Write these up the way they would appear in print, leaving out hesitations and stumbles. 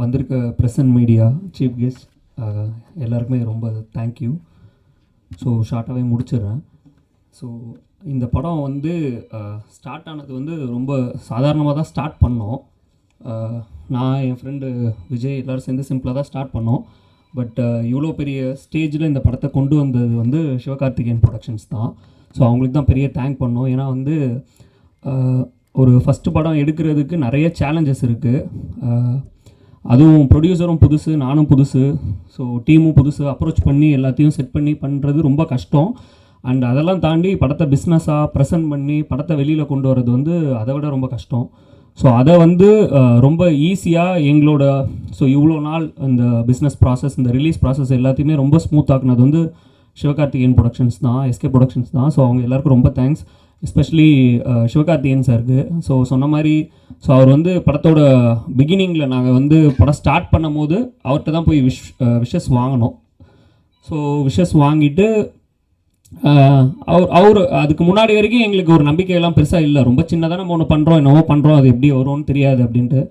வந்திருக்க present media chief guest எல்லாருக்குமே ரொம்ப தேங்க்யூ. ஸோ ஷார்ட்டாகவே முடிச்சிடுறேன். ஸோ இந்த படம் வந்து ஸ்டார்ட் ஆனது வந்து ரொம்ப சாதாரணமாக தான் ஸ்டார்ட் பண்ணோம். நான் என் ஃப்ரெண்டு விஜய் எல்லோரும் சேர்ந்து சிம்பிளாக தான் ஸ்டார்ட் பண்ணோம். பட் இவ்வளோ பெரிய ஸ்டேஜில் இந்த படத்தை கொண்டு வந்தது வந்து சிவகார்த்திகேயன் ப்ரொடக்ஷன்ஸ் தான். ஸோ அவங்களுக்கு தான் பெரிய தேங்க் பண்ணோம். ஏன்னா வந்து ஒரு ஃபஸ்ட்டு படம் எடுக்கிறதுக்கு நிறைய சேலஞ்சஸ் இருக்குது. அதுவும் ப்ரொடியூசரும் புதுசு, நானும் புதுசு, ஸோ டீமும் புதுசு, அப்ரோச் பண்ணி எல்லாத்தையும் செட் பண்ணி பண்ணுறது ரொம்ப கஷ்டம். அண்ட் அதெல்லாம் தாண்டி படத்தை பிஸ்னஸாக ப்ரெசென்ட் பண்ணி படத்தை வெளியில் கொண்டு வரது வந்து அதை விட ரொம்ப கஷ்டம். ஸோ அதை வந்து ரொம்ப ஈஸியாக எங்களோட இவ்வளோ நாள் இந்த பிஸ்னஸ் ப்ராசஸ், இந்த ரிலீஸ் ப்ராசஸ் எல்லாத்தையுமே ரொம்ப ஸ்மூத் ஆக்குனது வந்து சிவகார்த்திகேயன் ப்ரொடக்ஷன்ஸ் தான், எஸ்கே ப்ரொடக்ஷன்ஸ் தான். ஸோ அவங்க எல்லாருக்கும் ரொம்ப தேங்க்ஸ், எஸ்பெஷலி சிவகார்த்திகேயன் சாருக்கு. ஸோ சொன்ன மாதிரி அவர் வந்து படத்தோட பிகினிங்கில் நாங்கள் வந்து படம் ஸ்டார்ட் பண்ணும் போது அவர்கிட்ட தான் போய் விஷஸ் வாங்கினோம். ஸோ விஷஸ் வாங்கிட்டு அவர் அதுக்கு முன்னாடி வரைக்கும் எங்களுக்கு ஒரு நம்பிக்கையெல்லாம் பெருசாக இல்லை. ரொம்ப சின்னதாக நம்ம ஒன்று பண்ணுறோம், என்னவோ பண்ணுறோம், அது எப்படி வரும்னு தெரியாது அப்படின்ட்டு.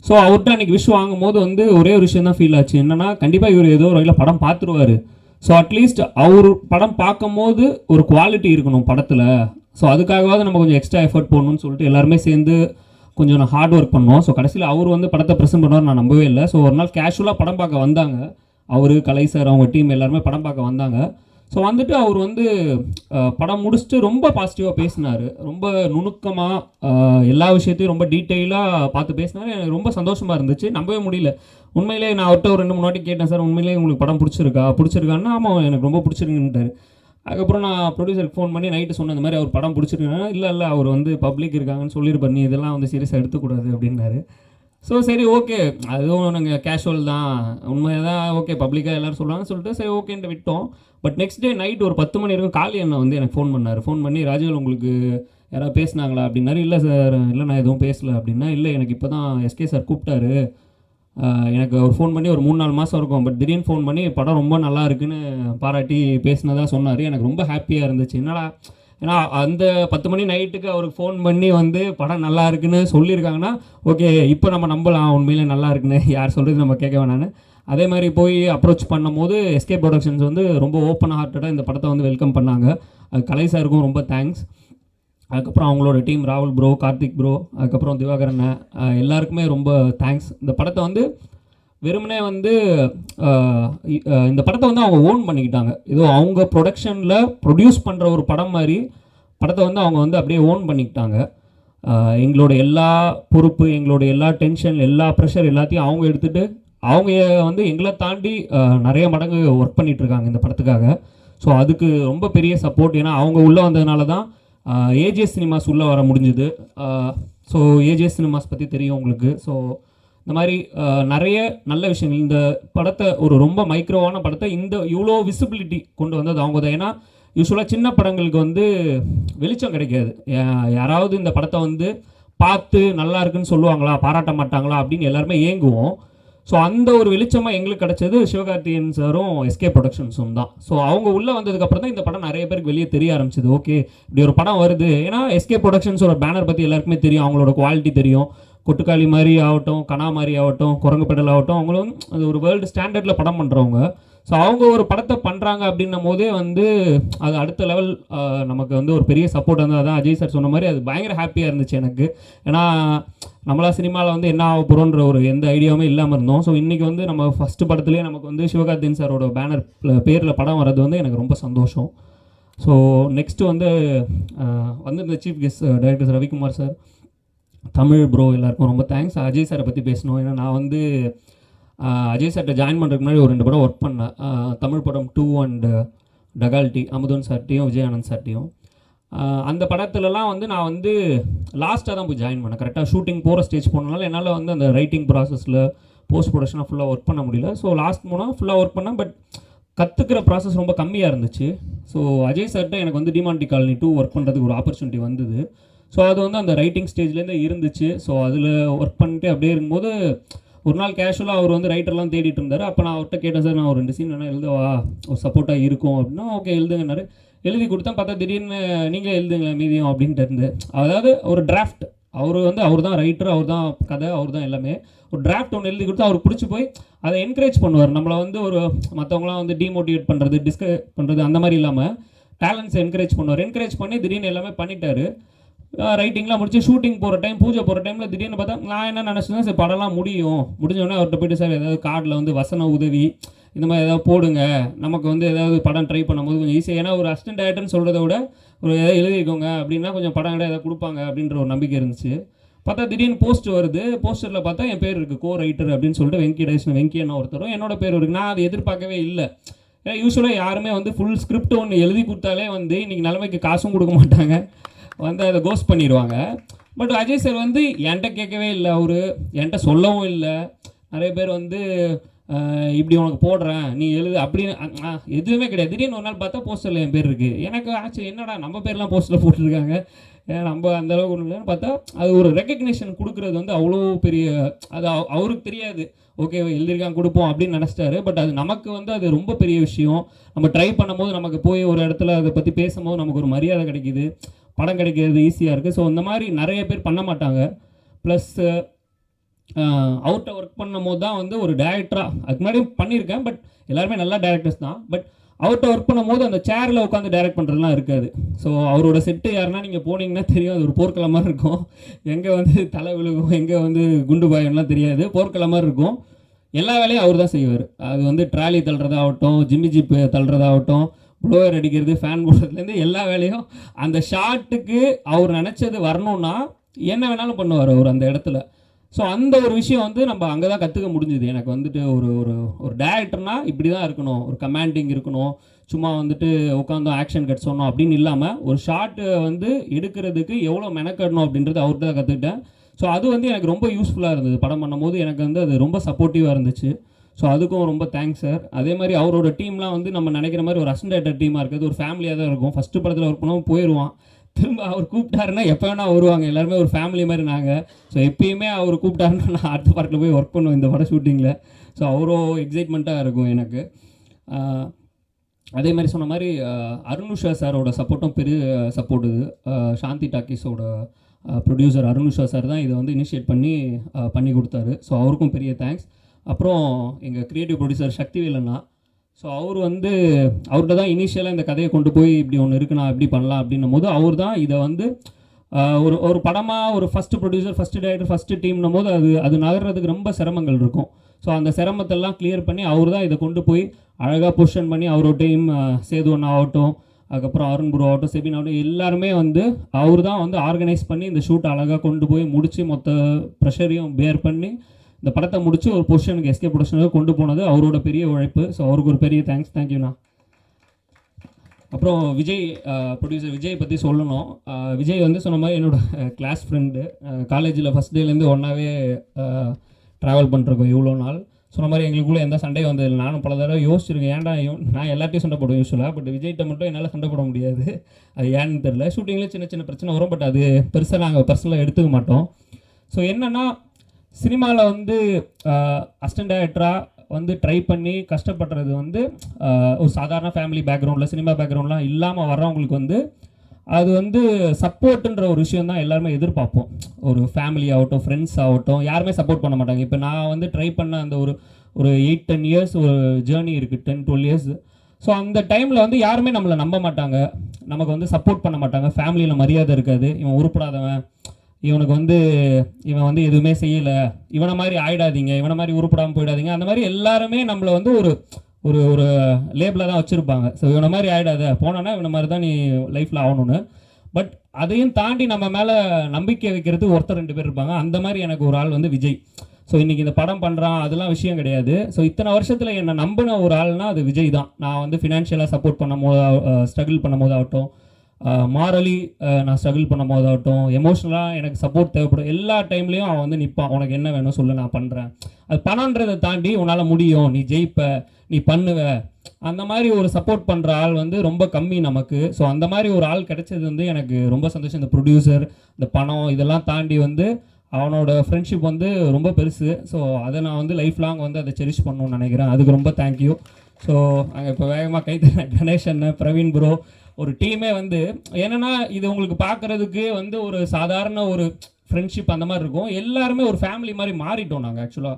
ஸோ அவர்கிட்ட அன்றைக்கி விஷ் வாங்கும் போது வந்து ஒரே ஒரு விஷயம் தான் ஃபீல் ஆச்சு. என்னென்னா, கண்டிப்பாக இவர் ஏதோ ஒரு வகையில் படம் பார்த்துருவார். ஸோ அட்லீஸ்ட் அவர் படம் பார்க்கும் போது ஒரு குவாலிட்டி இருக்கணும் படத்தில். ஸோ அதுக்காகவாவது நம்ம கொஞ்சம் எக்ஸ்ட்ரா எஃபர்ட் போடணும்னு சொல்லிட்டு எல்லாருமே சேர்ந்து கொஞ்சம் ஹார்ட் ஒர்க் பண்ணோம். ஸோ கடைசியில் அவர் வந்து படத்தை ப்ரெசென்ட் பண்ணுவார் நான் நம்பவே இல்லை. ஸோ ஒரு நாள் கேஷுவலாக படம் பார்க்க வந்தாங்க. அவர், கலை சார், அவங்க டீம் எல்லாருமே படம் பார்க்க வந்தாங்க. ஸோ வந்துட்டு அவர் வந்து படம் முடிச்சுட்டு ரொம்ப பாசிட்டிவாக பேசினார். ரொம்ப நுணுக்கமாக எல்லா விஷயத்தையும் ரொம்ப டீட்டெயிலாக பார்த்து பேசினார். எனக்கு ரொம்ப சந்தோஷமாக இருந்துச்சு, நம்பவே முடியல. உண்மையிலே நான் அவர்கிட்ட ஒரு 2-3 வாட்டி கேட்டேன், சார் உண்மையிலே உங்களுக்கு படம் பிடிச்சிருக்கான்னா ஆமாம் எனக்கு ரொம்ப பிடிச்சிருக்குன்ட்டார். அதுக்கப்புறம் நான் ப்ரொடியூசருக்கு ஃபோன் பண்ணி நைட்டு சொன்ன இந்த மாதிரி அவர் படம் பிடிச்சிருக்காங்க. இல்லை அவர் வந்து பப்ளிக் இருக்காங்கன்னு சொல்லியிருப்பார், நீ இதெல்லாம் வந்து சீரியஸாக எடுத்துக்கூடாது அப்படின்னாரு. ஸோ சரி ஓகே, அதுவும் நாங்கள் கேஷுவல் தான், உண்மையாக தான், ஓகே பப்ளிக்காக எல்லோரும் சொல்லுவாங்கன்னு சொல்லிட்டு சரி ஓகேன்ட்டு விட்டோம். பட் நெக்ஸ்ட் டே நைட் ஒரு 10 மணி இருக்கும் காலி அண்ணன் வந்து எனக்கு ஃபோன் பண்ணி ராஜுவல் உங்களுக்கு யாராவது பேசினாங்களா அப்படின்னாரு. இல்லை சார், இல்லை நான் எதுவும் பேசலை அப்படின்னா. இல்லை எனக்கு இப்போ தான் எஸ்கே சார் கூப்பிட்டாரு, எனக்கு ஒரு ஃபோன் பண்ணி ஒரு 3-4 மாதம் இருக்கும், பட் திடீர்னு ஃபோன் பண்ணி படம் ரொம்ப நல்லா இருக்குன்னு பாராட்டி பேசினதாக சொன்னார். எனக்கு ரொம்ப ஹாப்பியாக இருந்துச்சு. என்னடா, ஏன்னா அந்த 10 மணி நைட்டுக்கு அவருக்கு ஃபோன் பண்ணி வந்து படம் நல்லா இருக்குன்னு சொல்லியிருக்காங்கன்னா ஓகே இப்போ நம்ம நம்பலாம் உண்மையிலே நல்லா இருக்குன்னு, யார் சொல்கிறது நம்ம கேட்க வேணான்னு. அதே மாதிரி போய் அப்ரோச் பண்ணும் போது எஸ்கே ப்ரொடக்ஷன்ஸ் வந்து ரொம்ப ஓப்பன் ஹார்ட்டடாக இந்த படத்தை வந்து வெல்கம் பண்ணாங்க. அது கலை சாருக்கும் ரொம்ப தேங்க்ஸ். அதுக்கப்புறம் அவங்களோட டீம் ராகுல் ப்ரோ, கார்த்திக் ப்ரோ, அதுக்கப்புறம் திவாகரன், எல்லாருக்குமே ரொம்ப தேங்க்ஸ். இந்த படத்தை வந்து வெறுமனே வந்து இந்த படத்தை வந்து அவங்க ஓன் பண்ணிக்கிட்டாங்க. ஏதோ அவங்க ப்ரொடக்ஷனில் ப்ரொடியூஸ் பண்ணுற ஒரு படம் மாதிரி படத்தை வந்து அவங்க வந்து அப்படியே ஓன் பண்ணிக்கிட்டாங்க. எங்களோட எல்லா பொறுப்பு, எங்களோட எல்லா டென்ஷன், எல்லா ப்ரெஷர் எல்லாத்தையும் அவங்க எடுத்துகிட்டு அவங்க வந்து எங்களை தாண்டி நிறைய மடங்கு ஒர்க் பண்ணிகிட்ருக்காங்க இந்த படத்துக்காக. ஸோ அதுக்கு ரொம்ப பெரிய சப்போர்ட். ஏன்னா அவங்க உள்ளே வந்ததுனால தான் ஏஜிஎஸ் சினிமாஸ் உள்ளே வர முடிஞ்சுது. ஸோ ஏஜிஎஸ் சினிமாஸ் பற்றி தெரியும் உங்களுக்கு. ஸோ இந்த மாதிரி நிறைய நல்ல விஷயங்கள், இந்த படத்தை ஒரு ரொம்ப மைக்ரோவான படத்தை இந்த இவ்வளோ விசிபிலிட்டி கொண்டு வந்தது அவங்க தான். ஏன்னா யூஸ்வலாக சின்ன படங்களுக்கு வந்து வெளிச்சம் கிடைக்காது. யாராவது இந்த படத்தை வந்து பார்த்து நல்லா இருக்குன்னு சொல்லுவாங்களா, பாராட்ட மாட்டாங்களா அப்படின்னு எல்லாருமே ஏங்குவோம். ஸோ அந்த ஒரு வெளிச்சமாக எங்களுக்கு கிடச்சது சிவகார்த்திகேயன் சாரும் எஸ்கே ப்ரொடக்ஷன்ஸும் தான். ஸோ அவங்க உள்ளே வந்ததுக்கப்புறம் தான் இந்த படம் நிறைய பேருக்கு வெளியே தெரிய ஆரம்பிச்சது. ஓகே இப்படி ஒரு படம் வருது. ஏன்னா எஸ்கே ப்ரொடக்ஷன்ஸோட பேனர் பற்றி எல்லாருக்குமே தெரியும், அவங்களோட குவாலிட்டி தெரியும். கொட்டுக்காளி மாதிரி ஆகட்டும், கனா மாதிரி ஆகட்டும், குரங்கு பெடல் ஆகட்டும், அவங்களும் அது ஒரு வேர்ல்டு ஸ்டாண்டர்டில் படம் பண்ணுறவங்க. ஸோ அவங்க ஒரு படத்தை பண்ணுறாங்க அப்படின்னும் போதே வந்து அது அடுத்த லெவல் நமக்கு வந்து ஒரு பெரிய சப்போர்ட் வந்து. அதான் அஜய் சார் சொன்ன மாதிரி அது பயங்கர ஹாப்பியாக இருந்துச்சு எனக்கு. ஏன்னா நம்மளா சினிமாவில் வந்து என்ன ஆக போகிறோன்ற ஒரு எந்த ஐடியாவுமே இல்லாமல் இருந்தோம். ஸோ இன்றைக்கி வந்து நம்ம ஃபஸ்ட்டு படத்துலேயே நமக்கு வந்து சிவகார்த்திகேயன் சாரோட பேனர் பேரில் படம் வர்றது வந்து எனக்கு ரொம்ப சந்தோஷம். ஸோ நெக்ஸ்ட்டு வந்து இந்த chief guest director Ravikumar sir, Tamil bro, எல்லாருக்கும் ரொம்ப தேங்க்ஸ். அஜய் சாரை பற்றி பேசணும். ஏன்னா நான் வந்து அஜய் சார்கிட்ட ஜாயின் பண்ணுறதுக்கு முன்னாடி ஒரு 2 படம் ஒர்க் பண்ணேன். தமிழ் படம் 2 அண்ட் டகால்டி, அமுதன் சார்ட்டையும் விஜயானந்த் சார்ட்டையும். அந்த படத்துலலாம் வந்து நான் வந்து லாஸ்ட்டாக தான் போய் ஜாயின் பண்ணேன். கரெக்டாக ஷூட்டிங் போகிற ஸ்டேஜ் போனனால என்னால் வந்து அந்த ரைட்டிங் ப்ராசஸில் போஸ்ட் ப்ரொடக்ஷனாக ஃபுல்லாக ஒர்க் பண்ண முடியல. ஸோ லாஸ்ட் போனால் ஃபுல்லாக ஒர்க் பண்ணேன். பட் கற்றுக்கிற ப்ராசஸ் ரொம்ப கம்மியாக இருந்துச்சு. ஸோ அஜய் சார்கிட்ட எனக்கு வந்து டிமாண்டி காலனி 2 ஒர்க் பண்ணுறதுக்கு ஒரு ஆப்பர்ச்சுனிட்டி வந்தது. ஸோ அது வந்து அந்த ரைட்டிங் ஸ்டேஜ்லேருந்து இருந்துச்சு. ஸோ அதில் ஒர்க் பண்ணிட்டு அப்படியே இருக்கும்போது ஒரு நாள் கேஷுவலாக அவர் வந்து ரைட்டர்லாம் தேடிட்டு இருந்தார். அப்போ நான் அவர்கிட்ட கேட்டேன், சார் நான் ஒரு 2 சீன் வேணால் எழுதவா, ஒரு சப்போர்ட்டாக இருக்கும் அப்படின்னா. ஓகே எழுதுங்கன்னாரு. எழுதி கொடுத்தேன். பார்த்தா திடீர்னு நீங்களே எழுதுங்களேன் மீதியும் அப்படின்ட்டு இருந்து. அதாவது ஒரு டிராஃப்ட் அவர் வந்து அவர் தான் ரைட்டர், அவர் தான் கதை, அவர் தான் எல்லாமே. ஒரு டிராஃப்ட் ஒன்று எழுதி கொடுத்து அவருக்கு பிடிச்சி போய் அதை என்கரேஜ் பண்ணுவார். நம்மளை வந்து ஒரு மற்றவங்களாம் வந்து டிமோட்டிவேட் பண்ணுறது, டிஸ்கரேஜ் பண்ணுறது அந்த மாதிரி இல்லாமல் டேலண்ட்ஸை என்கரேஜ் பண்ணுவார். என்கரேஜ் பண்ணி திடீர்னு எல்லாமே பண்ணிட்டாரு. ரைட்டிங்லாம் முடிச்சு ஷூட்டிங் போகிற டைம், பூஜை போகிற டைமில் திடீர்னு பார்த்தா நான் என்ன நினச்சேன்னா, சரி படம்லாம் முடிஞ்சோடனே அவர்கிட்ட போய்ட்டு சார் ஏதாவது கார்டில் வந்து வசன உதவி இந்த மாதிரி ஏதாவது போடுங்க, நமக்கு வந்து ஏதாவது படம் ட்ரை பண்ணும்போது கொஞ்சம் ஈஸியாக, ஏன்னா ஒரு அசிஸ்டன்ட் டைரக்டர்னு சொல்கிறத விட ஒரு ஏதாவது எழுதிக்கோங்க அப்படின்னா கொஞ்சம் படம் கிடையாது ஏதாவது கொடுப்பாங்க அப்படின்ற ஒரு நம்பிக்கை இருந்துச்சு. பார்த்தா திடீர்னு போஸ்ட் வருது. போஸ்டரில் பார்த்தா என் பேர் இருக்குது, கோ ரைட்டர் அப்படின்னு சொல்லிட்டு வெங்கி ஒருத்தரும் என்னோட பேர் இருக்குது. நான் அதை எதிர்பார்க்கவே இல்லை. ஏன்னா யூஸ்வலாக யாருமே வந்து ஃபுல் ஸ்கிரிப்ட் ஒன்று எழுதி கொடுத்தாலே வந்து இன்றைக்கி நிலைமைக்கு காசும் கொடுக்க மாட்டாங்க, வந்து அதை கோஸ்ட் பண்ணிடுவாங்க. பட் அஜய் சார் வந்து என்கிட்ட கேட்கவே இல்லை, அவர் என்கிட்ட சொல்லவும் இல்லை. நிறைய பேர் வந்து இப்படி உனக்கு போடுறேன் நீ எழுது அப்படின்னு எதுவுமே கிடையாது. திடீர்னு ஒரு நாள் பார்த்தா போஸ்டரில் என் பேர் இருக்குது. எனக்கு ஆச்சு என்னடா நம்ம பேர்லாம் போஸ்டரில் போட்டுருக்காங்க, நம்ம அந்தளவுக்கு ஒன்று இல்லைன்னு பார்த்தா அது ஒரு ரெக்கக்னிஷன் கொடுக்குறது வந்து அவ்வளோ பெரிய, அது அவருக்கு தெரியாது. ஓகே எழுதியிருக்காங்க கொடுப்போம் அப்படின்னு நினச்சிட்டாரு. பட் அது நமக்கு வந்து அது ரொம்ப பெரிய விஷயம். நம்ம ட்ரை பண்ணும்போது நமக்கு போய் ஒரு இடத்துல அதை பற்றி பேசும்போது நமக்கு ஒரு மரியாதை கிடைக்கிது, படம் கிடைக்கிறது ஈஸியாக இருக்குது. ஸோ இந்த மாதிரி நிறைய பேர் பண்ண மாட்டாங்க. ப்ளஸ் அவர்கிட்ட ஒர்க் பண்ணும் போது தான் வந்து ஒரு டேரக்டராக, அதுக்கு முன்னாடி பண்ணியிருக்கேன், பட் எல்லாருமே நல்ல டேரக்டர்ஸ் தான். பட் அவர்கிட்ட ஒர்க் பண்ணும்போது அந்த சேரில் உட்காந்து டைரக்ட் பண்ணுறதுலாம் இருக்காது. ஸோ அவரோட செட்டு யாருன்னா நீங்கள் போனீங்கன்னா தெரியும், அது ஒரு போர்க்களம் மாதிரி இருக்கும். எங்கே வந்து தலை விழுகும், எங்கே வந்து குண்டு பாயம்லாம் தெரியாது, போர்க்களம் மாதிரி இருக்கும். எல்லா வேலையும் அவர் தான் செய்வார். அது வந்து ட்ராலி தள்ளுறதாகட்டும், ஜிம்மி ஜிப் தள்ளுறதாகட்டும், ப்ளோவர் அடிக்கிறது, ஃபேன் போடுறதுலேருந்து எல்லா வேலையும் அந்த ஷாட்டுக்கு அவர் நினச்சது வரணும்னா என்ன வேணாலும் பண்ணுவார் அவர் அந்த இடத்துல. ஸோ அந்த ஒரு விஷயம் வந்து நம்ம அங்கே தான் கற்றுக்க முடிஞ்சுது. எனக்கு வந்துட்டு ஒரு ஒரு ஒரு டேரக்டர்னா இப்படி தான் இருக்கணும், ஒரு கமாண்டிங் இருக்கணும், சும்மா வந்துட்டு உட்காந்து ஆக்ஷன் கட் சொன்னோம் அப்படின்னு இல்லாமல் ஒரு ஷாட்டு வந்து எடுக்கிறதுக்கு எவ்வளோ மெனக்கடணும் அப்படின்றது அவர்கிட்ட தான் கற்றுக்கிட்டேன். ஸோ அது வந்து எனக்கு ரொம்ப யூஸ்ஃபுல்லாக இருந்தது. படம் பண்ணும்போது எனக்கு வந்து அது ரொம்ப சப்போர்ட்டிவாக இருந்துச்சு. ஸோ அதுக்கும் ரொம்ப தேங்க்ஸ் சார். அதே மாதிரி அவரோட டீம்லாம் வந்து நம்ம நினைக்கிற மாதிரி ஒரு அசிஸ்டன்ட் டைரக்டர் டீமாக இருக்கிறது ஒரு ஃபேமிலியாக தான் இருக்கும். ஃபஸ்ட்டு படத்தில் ஒர்க் பண்ணவும் போயிடுவான், திரும்ப அவர் கூப்பிட்டாருன்னா எப்போ வேணால் வருவாங்க, எல்லாருமே ஒரு ஃபேமிலி மாதிரி நாங்கள். ஸோ எப்பயுமே அவர் கூப்பிட்டாருன்னா நான் அடுத்த படத்தில் போய் ஒர்க் பண்ணுவேன் இந்த படம் ஷூட்டிங்கில். ஸோ அவ்வளோ எக்ஸைட்மெண்ட்டாக இருக்கும் எனக்கு. அதே மாதிரி சொன்ன மாதிரி அருணுஷா சாரோட சப்போர்ட்டும் பெரிய சப்போர்ட். இது சாந்தி டாக்கீஸோட ப்ரொடியூசர் அருணுஷா சார் தான் இதை வந்து இனிஷியேட் பண்ணி கொடுத்தாரு. ஸோ அவருக்கும் பெரிய தேங்க்ஸ். அப்புறம் எங்கள் க்ரியேட்டிவ் ப்ரொடியூசர் சக்திவேல் அண்ணா. ஸோ அவர் வந்து அவர்கிட்ட தான் இனிஷியலாக இந்த கதையை கொண்டு போய் இப்படி ஒன்று இருக்குண்ணா எப்படி பண்ணலாம் அப்படின்னும் போது அவர் தான் இதை வந்து ஒரு ஒரு படமாக ஒரு first producer, first director, first டீம்னும் போது அது நகர்றதுக்கு ரொம்ப சிரமங்கள் இருக்கும். ஸோ அந்த சிரமத்தெல்லாம் கிளியர் பண்ணி அவர் தான் இதை கொண்டு போய் அழகாக பொசிஷன் பண்ணி அவரோட டீம் சேது அண்ணா ஆகட்டும், அதுக்கப்புறம் அருண் ப்ரோ ஆகட்டும், செபின் ஆகட்டும், எல்லாருமே வந்து அவர் தான் வந்து ஆர்கனைஸ் பண்ணி இந்த ஷூட் அழகாக கொண்டு போய் முடித்து மொத்த ப்ரெஷரையும் பேர் பண்ணி இந்த படத்தை முடித்து ஒரு பொசிஷனுக்கு எஸ்கே ப்ரொடக்ஷனுக்கு கொண்டு போனது அவரோட பெரிய உழைப்பு. ஸோ அவருக்கு ஒரு பெரிய தேங்க்யூண்ணா. அப்புறம் விஜய், ப்ரொடியூசர் விஜய் பற்றி சொல்லணும். விஜய் வந்து சொன்ன மாதிரி என்னோடய கிளாஸ் ஃப்ரெண்டு. காலேஜில் ஃபஸ்ட் டேலேருந்து ஒன்றாவே ட்ராவல் பண்ணிருக்கோம் இவ்வளோ நாள். சொன்ன மாதிரி எங்களுக்குள்ளே எந்த சண்டையும் வந்ததில்லை. நானும் பல தடவை யோசிச்சிருக்கேன், ஏன்டா நான் எல்லாத்தையும் சண்டை போடுவேன் யூஸ்வலாக, பட் விஜய்கிட்ட மட்டும் என்னால் சண்டை போட முடியாது. அது ஏன்னு தெரில. ஷூட்டிங்கில் சின்ன சின்ன பிரச்சனை வரும், பட் அது பெருசாக நாங்கள் பர்சனலாக எடுத்துக்க மாட்டோம். ஸோ என்னென்னா சினிமாவில் வந்து அசிஸ்டன்ட் டைரக்டராக வந்து ட்ரை பண்ணி கஷ்டப்படுறது வந்து ஒரு சாதாரண ஃபேமிலி பேக்ரவுண்டில், சினிமா பேக்ரவுண்ட்லாம் இல்லாமல் வர்றவங்களுக்கு வந்து அது வந்து சப்போர்ட்டுன்ற ஒரு விஷயம் தான் எல்லாருமே எதிர்பார்ப்போம். ஒரு ஃபேமிலி ஆகட்டும், ஃப்ரெண்ட்ஸ் ஆகட்டும், யாருமே சப்போர்ட் பண்ண மாட்டாங்க. இப்போ நான் வந்து ட்ரை பண்ண அந்த ஒரு 8-10 இயர்ஸ் ஒரு ஜேர்னி இருக்குது, 10-12 இயர்ஸ். ஸோ அந்த டைமில் வந்து யாருமே நம்மளை நம்ப மாட்டாங்க, நமக்கு வந்து சப்போர்ட் பண்ண மாட்டாங்க. ஃபேமிலியில் மரியாதை இருக்காது, இவன் உருப்படாதவன், இவனுக்கு வந்து இவன் வந்து எதுவுமே செய்யலை, இவனை மாதிரி ஆயிடாதீங்க, இவனை மாதிரி உருப்படாமல் போயிடாதீங்க, அந்த மாதிரி எல்லாருமே நம்மளை வந்து ஒரு ஒரு ஒரு லேபிளாக தான் வச்சுருப்பாங்க. ஸோ இவனை மாதிரி ஆகிடாத, போனோன்னா இவனை மாதிரி தான் நீ லைஃப்பில் ஆகணும்னு. பட் அதையும் தாண்டி நம்ம மேலே நம்பிக்கை வைக்கிறது ஒருத்தர் 2 பேர் இருப்பாங்க. அந்த மாதிரி எனக்கு ஒரு ஆள் வந்து விஜய். ஸோ இன்றைக்கி இந்த படம் பண்ணுறான் அதெல்லாம் விஷயம் கிடையாது. ஸோ இத்தனை வருஷத்தில் என்னை நம்பின ஒரு ஆள்னால் அது விஜய் தான். நான் வந்து ஃபினான்ஷியலாக சப்போர்ட் பண்ணும் போது, ஸ்ட்ரகிள் பண்ணும் போதாகட்டும், மாரலி நான் ஸ்ட்ரகிள் பண்ணும் போதாகட்டும், எமோஷ்னலாக எனக்கு சப்போர்ட் தேவைப்படும், எல்லா டைம்லேயும் அவன் வந்து நிற்பான். உனக்கு என்ன வேணும் சொல்லு, நான் பண்ணுறேன். அது பணன்றதை தாண்டி உன்னால் முடியும், நீ ஜெயிப்ப, நீ பண்ணுவ, அந்த மாதிரி ஒரு சப்போர்ட் பண்ணுற ஆள் வந்து ரொம்ப கம்மி நமக்கு. ஸோ அந்த மாதிரி ஒரு ஆள் கிடைச்சது வந்து எனக்கு ரொம்ப சந்தோஷம். இந்த ப்ரொடியூசர், இந்த பணம், இதெல்லாம் தாண்டி வந்து அவனோட ஃப்ரெண்ட்ஷிப் வந்து ரொம்ப பெருசு. ஸோ அதை நான் வந்து லைஃப் லாங் வந்து அதை செரிஷ் பண்ணணும்னு நினைக்கிறேன். அதுக்கு ரொம்ப தேங்க்யூ. ஸோ அங்கே இப்போ வேகமாக கைத்தற கணேஷன், பிரவீன் ப்ரோ, ஒரு டீமே வந்து என்னென்னா இது உங்களுக்கு பார்க்குறதுக்கு வந்து ஒரு சாதாரண ஒரு ஃப்ரெண்ட்ஷிப் அந்த மாதிரி இருக்கும். எல்லாருமே ஒரு ஃபேமிலி மாதிரி மாறிட்டோம் நாங்கள் ஆக்சுவலாக.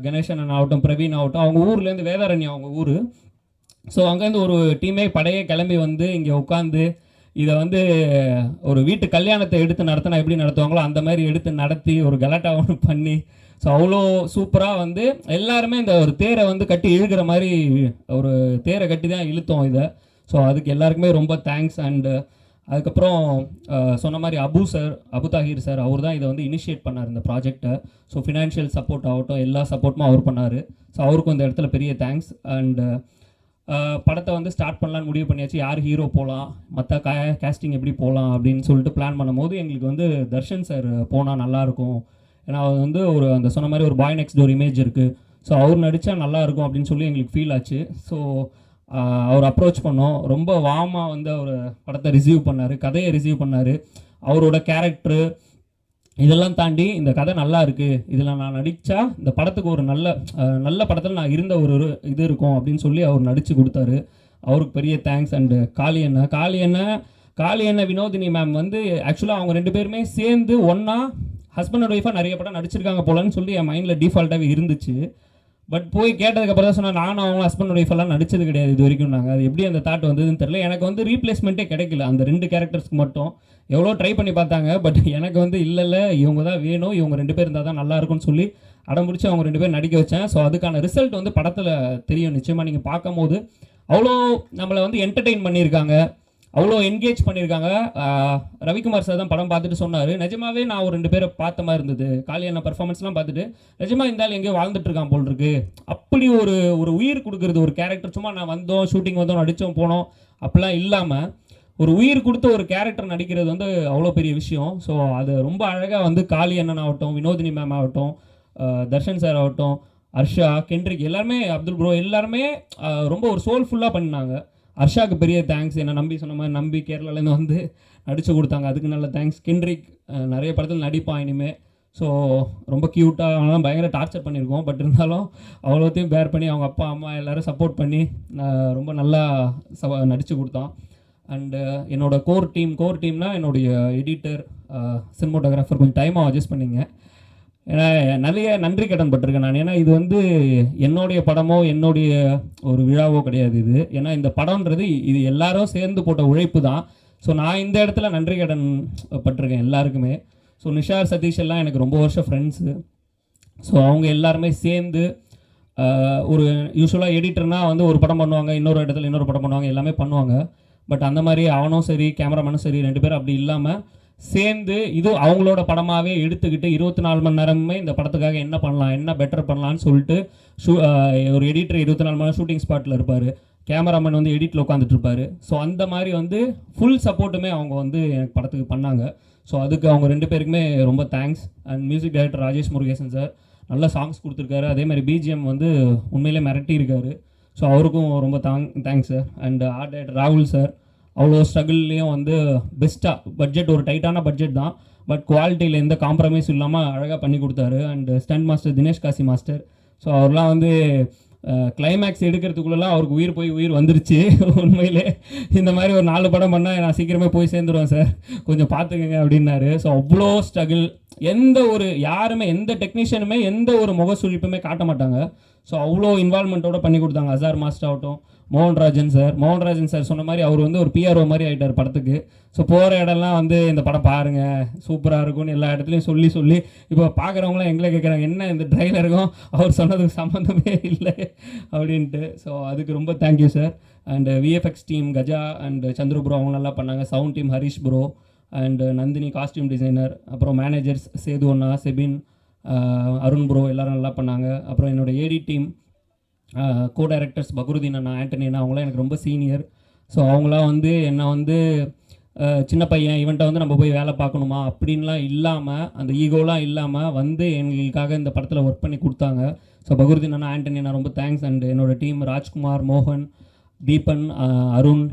கணேசன் ஆகட்டும், பிரவீன் ஆகட்டும், அவங்க ஊர்லேருந்து வேதாரண்யம் அவங்க ஊர். ஸோ அங்கேருந்து ஒரு டீமே படையே கிளம்பி வந்து இங்கே உட்காந்து இதை வந்து ஒரு வீட்டு கல்யாணத்தை எடுத்து நடத்தினா எப்படி நடத்துவாங்களோ அந்த மாதிரி எடுத்து நடத்தி ஒரு கலாட்டா ஒன்று பண்ணி, ஸோ அவ்வளோ சூப்பராக வந்து எல்லாருமே இந்த ஒரு தேரை வந்து கட்டி இழுக்கிற மாதிரி ஒரு தேரை கட்டி தான் இழுத்தோம் இதை. ஸோ அதுக்கு எல்லாருக்குமே ரொம்ப தேங்க்ஸ். அண்டு அதுக்கப்புறம் சொன்ன மாதிரி அபு தாஹிர் சார், அவர் தான் இதை வந்து இனிஷியேட் பண்ணார் இந்த ப்ராஜெக்டை. ஸோ ஃபினான்ஷியல் சப்போர்ட் ஆகட்டும், எல்லா சப்போர்ட்டுமே அவர் பண்ணார். ஸோ அவருக்கும் இந்த இடத்துல பெரிய தேங்க்ஸ். அண்டு படத்தை வந்து ஸ்டார்ட் பண்ணலான்னு முடிவு பண்ணியாச்சு. யார் ஹீரோ போகலாம், மற்ற கேஸ்டிங் எப்படி போகலாம் அப்படின்னு சொல்லிட்டு பிளான் பண்ணும்போது எங்களுக்கு வந்து தர்ஷன் சார் போனால் நல்லாயிருக்கும். ஏன்னா அவர் வந்து ஒரு அந்த சொன்ன மாதிரி ஒரு பாய் நெக்ஸ்ட் டோர் இமேஜ் இருக்குது. ஸோ அவர் நடித்தா நல்லாயிருக்கும் அப்படின்னு சொல்லி எங்களுக்கு ஃபீல் ஆச்சு. ஸோ அவர் அப்ரோச் பண்ணோம். ரொம்ப வார்மாக வந்து அவர் படத்தை ரிசீவ் பண்ணார், கதையை ரிசீவ் பண்ணார். அவரோட கேரக்டரு இதெல்லாம் தாண்டி இந்த கதை நல்லா இருக்குது, இதில் நான் நடித்தா இந்த படத்துக்கு ஒரு நல்ல படத்தில் நான் இருந்த ஒரு இது இருக்கும் அப்படின்னு சொல்லி அவர் நடித்து கொடுத்தாரு. அவருக்கு பெரிய தேங்க்ஸ். அண்டு காளி அண்ணன் வினோதினி மேம் வந்து ஆக்சுவலாக அவங்க 2 பேருமே சேர்ந்து ஒன்றா ஹஸ்பண்ட் அண்ட் ஒய்ஃபாக நிறைய படம் நடிச்சிருக்காங்க போலன்னு சொல்லி என் மைண்டில் டிஃபால்ட்டாகவே இருந்துச்சு. பட் போய் கேட்டதுக்கப்புறம் தான் சொன்னால் நானும் அவங்க ஹஸ்பண்ட் அண்ட் ஒய்ஃபெல்லாம் நடிச்சது கிடையாது இது வரைக்கும். நாங்கள் அது எப்படி அந்த தாட் வந்ததுன்னு தெரியல. எனக்கு வந்து ரீப்ளேஸ்மெண்ட்டே கிடைக்கல அந்த 2 கேரக்டர்ஸ்க்கு மட்டும். எவ்வளோ ட்ரை பண்ணி பார்த்தாங்க, பட் எனக்கு வந்து இல்லை இவங்க தான் வேணும், இவங்க 2 பேர் இருந்தால் தான் நல்லாயிருக்கும்னு சொல்லி அடம்பிடிச்சு அவங்க 2 பேர் நடிக்க வச்சேன். ஸோ அதுக்கான ரிசல்ட் வந்து படத்தில் தெரியும் நிச்சயமாக. நீங்கள் பார்க்கும்போது அவ்வளோ நம்மளை வந்து என்டர்டெயின் பண்ணியிருக்காங்க, அவ்வளோ என்கேஜ் பண்ணியிருக்காங்க. ரவிக்குமார் சார் தான் படம் பார்த்துட்டு சொன்னார், நிஜமாவே நான் ஒரு 2 பேரை பார்த்த மாதிரி இருந்தது. காளியான பர்ஃபார்மன்ஸ்லாம் பார்த்துட்டு நிஜமாக இருந்தாலும் எங்கேயோ வாழ்ந்துட்டு இருக்கான் போல் இருக்கு. அப்படி ஒரு உயிர் கொடுக்குறது ஒரு கேரக்டர். சும்மா நான் வந்தோம், ஷூட்டிங் வந்தோம், நடித்தோம், போனோம் அப்படிலாம் இல்லாமல் ஒரு உயிர் கொடுத்த ஒரு கேரக்டர் நடிக்கிறது வந்து அவ்வளோ பெரிய விஷயம். ஸோ அது ரொம்ப அழகாக வந்து காளி அண்ணன் ஆகட்டும், வினோதினி மேம் ஆகட்டும், தர்ஷன் சார் ஆகட்டும், ஹர்ஷா, கென்ட்ரிக், எல்லாருமே, அப்துல் ப்ரோ, எல்லாருமே ரொம்ப ஒரு சோல்ஃபுல்லாக பண்ணாங்க. ஹர்ஷாவுக்கு பெரிய தேங்க்ஸ். என்ன நம்பி சொன்ன மாதிரி நம்பி கேரளாலேருந்து வந்து நடித்து கொடுத்தாங்க, அதுக்கு நல்ல தேங்க்ஸ். கென்ட்ரிக் நிறைய படத்தில் நடிப்பான் இனிமேல். ஸோ ரொம்ப க்யூட்டாக அவங்களாம் பயங்கர டார்ச்சர் பண்ணியிருக்கோம். பட் இருந்தாலும் அவ்வளோத்தையும் பேர் பண்ணி அவங்க அப்பா அம்மா எல்லோரும் சப்போர்ட் பண்ணி ரொம்ப நல்லா நடித்து கொடுத்தான். அண்டு என்னோடய கோர் டீம்னா என்னுடைய எடிட்டர், சினிமோட்டோகிராஃபர் கொஞ்சம் டைமாக அட்ஜஸ்ட் பண்ணிங்க. ஏன்னா நிறைய நன்றி கடன் பட்டிருக்கேன் நான். ஏன்னா இது வந்து என்னுடைய படமோ என்னுடைய ஒரு விழாவோ கிடையாது இது. ஏன்னா இந்த படம்ன்றது இது எல்லாரும் சேர்ந்து போட்ட உழைப்பு தான். ஸோ நான் இந்த இடத்துல நன்றி கடன் பட்டிருக்கேன் எல்லாருக்குமே. ஸோ நிஷார், சதீஷ் எல்லாம் எனக்கு ரொம்ப வருஷம் ஃப்ரெண்ட்ஸு. ஸோ அவங்க எல்லாருமே சேர்ந்து ஒரு யூஸ்வலாக எடிட்டர்னால் வந்து ஒரு படம் பண்ணுவாங்க, இன்னொரு இடத்துல இன்னொரு படம் பண்ணுவாங்க, எல்லாமே பண்ணுவாங்க. பட் அந்த மாதிரி அவனும் சரி, கேமராமேனும் சரி, 2 பேரும் அப்படி இல்லாமல் சேர்ந்து இது அவங்களோட படமாகவே எடுத்துக்கிட்டு 24 மணி நேரமே இந்த படத்துக்காக என்ன பண்ணலாம், என்ன பெட்டர் பண்ணலான்னு சொல்லிட்டு ஒரு எடிட்டர் 24 மணி நேரம் ஷூட்டிங் ஸ்பாட்டில் இருப்பார், கேமராமேன் வந்து எடிட்டில் உட்காந்துட்டு இருப்பார். ஸோ அந்த மாதிரி வந்து ஃபுல் சப்போர்ட்டுமே அவங்க வந்து எனக்கு படத்துக்கு பண்ணாங்க. ஸோ அதுக்கு அவங்க 2 பேருக்குமே ரொம்ப thanks. And music director Rajesh Murugesan sir நல்ல சாங்ஸ் கொடுத்துருக்காரு. அதே மாதிரி பிஜிஎம் வந்து உண்மையிலே மிரட்டி இருக்காரு. ஸோ அவருக்கும் ரொம்ப thanks sir. And art director ராகுல் சார் அவ்வளோ ஸ்ட்ரகிள்லேயும் வந்து பெஸ்ட்டாக பட்ஜெட், ஒரு டைட்டான பட்ஜெட் தான், பட் குவாலிட்டியில் எந்த காம்ப்ரமைஸும் இல்லாமல் அழகாக பண்ணி கொடுத்தாரு. And stunt master Dinesh Kasi master. So அவர்லாம் வந்து கிளைமேக்ஸ் எடுக்கிறதுக்குள்ளெல்லாம் அவருக்கு உயிர் வந்துருச்சு. உண்மையிலே இந்த மாதிரி ஒரு 4 படம் பண்ணால் நான் சீக்கிரமே போய் சேர்ந்துருவேன் சார், கொஞ்சம் பார்த்துக்கங்க அப்படின்னாரு. ஸோ அவ்வளோ ஸ்ட்ரகிள். யாருமே எந்த டெக்னீஷியனுமே எந்த ஒரு முகசுழிப்புமே காட்ட மாட்டாங்க. ஸோ அவ்வளோ இன்வால்மெண்ட்டோட பண்ணி கொடுத்தாங்க. அசார் மாஸ்டர் ஆகட்டும், மோகன்ராஜன் சார் சொன்ன மாதிரி அவர் வந்து ஒரு பிஆர்ஓ மாதிரி ஆகிட்டார் படத்துக்கு. ஸோ போகிற இடம்லாம் வந்து இந்த படம் பாருங்கள் சூப்பராக இருக்கும்னு எல்லா இடத்துலையும் சொல்லி இப்போ பார்க்குறவங்களாம் எங்களை கேட்குறாங்க, என்ன இந்த ட்ரைலருக்கும் அவர் சொன்னதுக்கு சம்மந்தமே இல்லை அப்படின்ட்டு. ஸோ அதுக்கு ரொம்ப thank you sir. And VFX team Gaja and Chandru bro அவங்க நல்லா பண்ணாங்க. Sound team Harish bro and Nandini costume designer, அப்புறம் மேனேஜர்ஸ் சேது அண்ணா, செபின், அருண் ப்ரோ எல்லோரும் நல்லா பண்ணாங்க. அப்புறம் என்னோடய ஏடி டீம் கோ டைரக்டர்ஸ் பக்ருதீன் அண்ணா, ஆண்டனி அண்ணா, அவங்களாம் எனக்கு ரொம்ப சீனியர். ஸோ அவங்களாம் வந்து என்னை வந்து சின்ன பையன் இவன்ட்ட வந்து நம்ம போய் வேலை பார்க்கணுமா அப்படின்லாம் இல்லாமல், அந்த ஈகோலாம் இல்லாமல் வந்து எங்களுக்காக இந்த படத்தில் ஒர்க் பண்ணி கொடுத்தாங்க. ஸோ பக்ருதீன் அண்ணா, ஆண்டனி அண்ணா ரொம்ப தேங்க்ஸ். அண்ட் என்னோடய டீம் ராஜ்குமார், மோகன், தீபன், அருண்,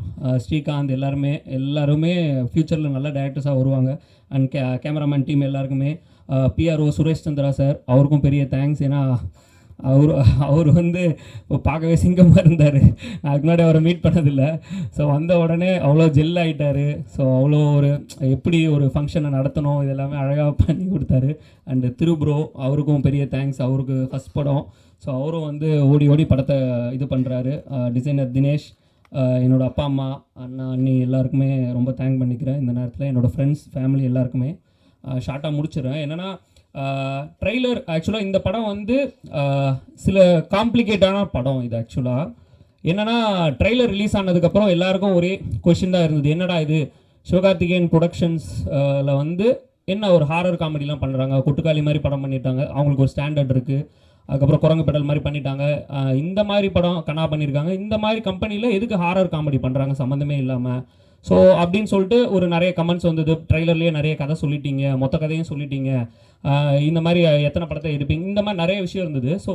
ஸ்ரீகாந்த் எல்லாருமே ஃப்யூச்சரில் நல்ல டைரக்டர்ஸாக வருவாங்க. அண்ட் கேமராமேன் டீம் எல்லாருக்குமே, பிஆர்ஓ சுரேஷ் சந்திரா சார் அவருக்கும் பெரிய தேங்க்ஸ். ஏன்னா அவர் வந்து பார்க்கவே சிங்கமாக இருந்தார். அதுக்கு முன்னாடி அவரை மீட் பண்ணதில்லை. ஸோ வந்த உடனே அவ்வளோ ஜெல் ஆகிட்டார். ஸோ அவ்வளோ ஒரு எப்படி ஒரு ஃபங்க்ஷனை நடத்தணும் இதெல்லாமே அழகாக பண்ணி கொடுத்தாரு. அண்டு ப்ரோ அவருக்கும் பெரிய தேங்க்ஸ். அவருக்கு ஃபஸ்ட் படம். ஸோ அவரும் வந்து ஓடி ஓடி படத்தை இது பண்ணுறாரு. டிசைனர் தினேஷ், என்னோடய அப்பா அம்மா அண்ணா அண்ணி எல்லாருக்குமே ரொம்ப தேங்க் பண்ணிக்கிறேன் இந்த நேரத்தில். என்னோடய ஃப்ரெண்ட்ஸ் ஃபேமிலி எல்லாருக்குமே. ஷார்ட்டாக முடிச்சிடுறேன். என்னென்னா ட்ரெய்லர் ஆக்சுவலாக இந்த படம் வந்து சில காம்ப்ளிகேட்டான படம் இது. ஆக்சுவலாக என்னென்னா ட்ரெய்லர் ரிலீஸ் ஆனதுக்கப்புறம் எல்லாருக்கும் ஒரே கொஷின் தான் இருந்தது, என்னடா இது சிவகார்த்திகேயன் ப்ரொடக்ஷன்ஸில் வந்து என்ன ஒரு ஹாரர் காமெடிலாம் பண்ணுறாங்க, கொட்டுக்காளி மாதிரி படம் பண்ணிட்டாங்க, அவங்களுக்கு ஒரு ஸ்டாண்டர்ட் இருக்குது. அதுக்கப்புறம் குரங்கு பெடல் மாதிரி பண்ணிட்டாங்க, இந்த மாதிரி படம் கனா பண்ணியிருக்காங்க. இந்த மாதிரி கம்பெனியில் எதுக்கு ஹாரர் காமெடி பண்ணுறாங்க சம்மந்தமே இல்லாமல்? ஸோ அப்படின்னு சொல்லிட்டு ஒரு நிறைய கமெண்ட்ஸ் வந்தது. ட்ரெய்லர்லேயே நிறைய கதை சொல்லிட்டீங்க, மொத்த கதையும் சொல்லிட்டீங்க, இந்த மாதிரி எத்தனை படத்தை எடுப்பீங்க, இந்த மாதிரி நிறைய விஷயம் இருந்தது. ஸோ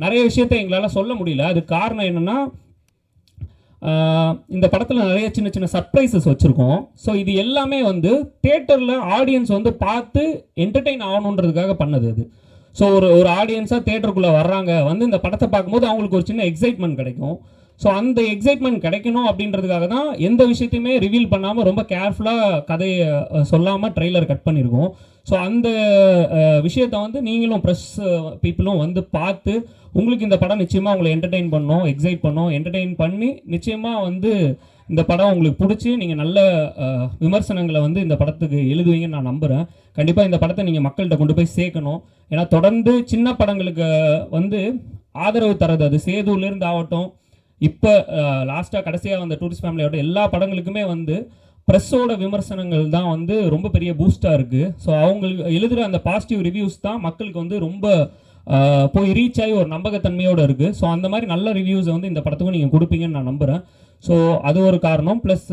நிறைய விஷயத்தை எங்களால் சொல்ல முடியல. அதுக்கு காரணம் என்னென்னா இந்த படத்தில் நிறைய சின்ன சின்ன சர்ப்ரைசஸ் வச்சுருக்கோம். ஸோ இது எல்லாமே வந்து தியேட்டரில் ஆடியன்ஸ் வந்து பார்த்து என்டர்டெயின் ஆகணுன்றதுக்காக பண்ணது அது. ஸோ ஒரு ஆடியன்ஸாக தியேட்டருக்குள்ளே வர்றாங்க, வந்து இந்த படத்தை பார்க்கும்போது அவங்களுக்கு ஒரு சின்ன எக்ஸைட்மெண்ட் கிடைக்கும். ஸோ அந்த எக்ஸைட்மெண்ட் கிடைக்கணும் அப்படின்றதுக்காக தான் எந்த விஷயத்தையுமே ரிவீல் பண்ணாமல் ரொம்ப கேர்ஃபுல்லாக கதையை சொல்லாமல் ட்ரெய்லர் கட் பண்ணியிருக்கோம். ஸோ அந்த விஷயத்தை வந்து நீங்களும் ப்ரெஸ் பீப்புளும் வந்து பார்த்து உங்களுக்கு இந்த படம் நிச்சயமாக உங்களை என்டர்டெயின் பண்ணோம், எக்ஸைட் பண்ணோம், என்டர்டெயின் பண்ணி நிச்சயமாக வந்து இந்த படம் உங்களுக்கு பிடிச்சி நீங்கள் நல்ல விமர்சனங்களை வந்து இந்த படத்துக்கு எழுதுவீங்கன்னு நான் நம்புகிறேன். கண்டிப்பாக இந்த படத்தை நீங்கள் மக்கள்கிட்ட கொண்டு போய் சேர்க்கணும். ஏன்னா தொடர்ந்து சின்ன படங்களுக்கு வந்து ஆதரவு தரது, அது சேதுலேருந்து ஆகட்டும், இப்போ லாஸ்ட்டாக கடைசியாக வந்த டூரிஸ்ட் ஃபேமிலியோட எல்லா படங்களுக்குமே வந்து ப்ரெஸ்ஸோட விமர்சனங்கள் தான் வந்து ரொம்ப பெரிய பூஸ்டாக இருக்குது. ஸோ அவங்களுக்கு எழுதுகிற அந்த பாசிட்டிவ் ரிவ்யூஸ் தான் மக்களுக்கு வந்து ரொம்ப போய் ரீச் ஆகி ஒரு நம்பகத்தன்மையோடு இருக்குது. ஸோ அந்த மாதிரி நல்ல ரிவ்யூஸை வந்து இந்த படத்துக்கும் நீங்கள் கொடுப்பீங்கன்னு நான் நம்புகிறேன். ஸோ அது ஒரு காரணம். ப்ளஸ்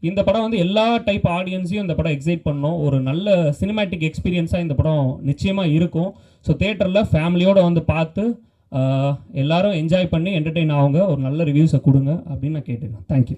இந்த படம் வந்து எல்லா டைப் ஆடியன்ஸையும் இந்த படம் எக்ஸைட் பண்ணோம். ஒரு நல்ல சினிமேட்டிக் எக்ஸ்பீரியன்ஸாக இந்த படம் நிச்சயமாக இருக்கும். ஸோ தேட்டரில் ஃபேமிலியோடு வந்து பார்த்து எல்லாரும் என்ஜாய் பண்ணி என்டர்டெயின் ஆகுங்க, ஒரு நல்ல ரிவ்யூஸை கொடுங்க அப்படின்னு நான் கேட்டுக்கிறேன். தேங்க்யூ.